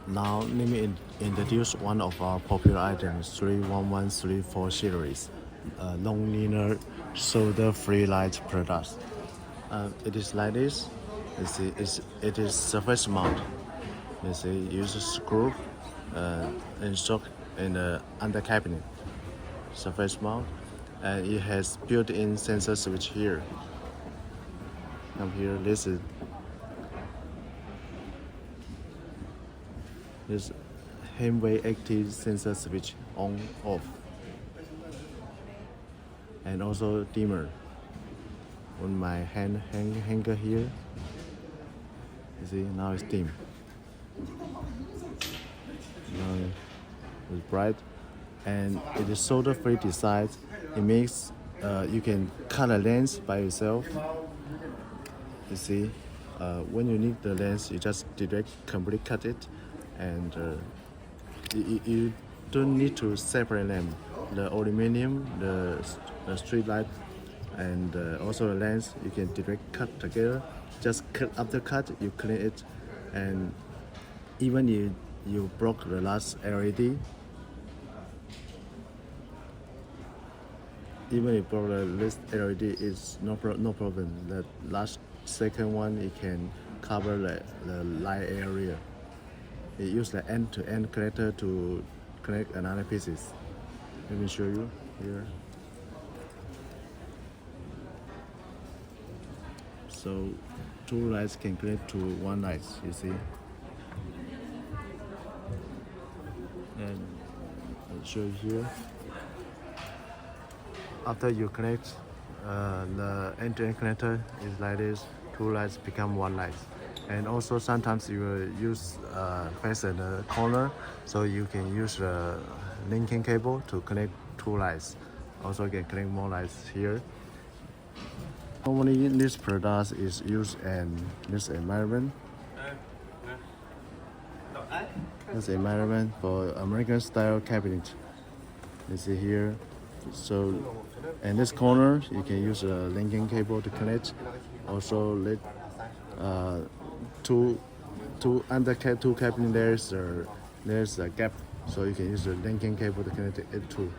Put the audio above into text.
Now let me introduce one of our popular items, 31134 series, non-linear solder-free light products. It is like this. You see, it is surface mount. You see, use a screw installed in the under cabinet. Surface mount, and it has built-in sensor switch here. Come here. This handwave active sensor switch on off, and also dimmer. On my hanger here, you see now it's dim. Now it's bright, and it is solder-free design. It makes you can cut a lens by yourself. You see, when you need the lens, you just completely cut it, and you don't need to separate them. The aluminum, the street light, and also the lens, you can direct cut together. Just cut after cut, you clean it, and even you broke the last LED. Even if broke the last LED, is no problem. The last second one, it can cover the light area. It uses the end-to-end connector to connect another pieces. Let me show you here. So two lights can connect to one light, you see. And I'll show you here. After you connect, the end-to-end connector is like this. Two lights become one light. And also sometimes you will use fasten the corner, so you can use the linking cable to connect two lights. Also you can connect more lights here. Normally this product is used in this environment. This environment for American style cabinet. You see here. So in this corner you can use a linking cable to connect. Also let two cabinet there's a gap, so you can use the linking cable to connect it too.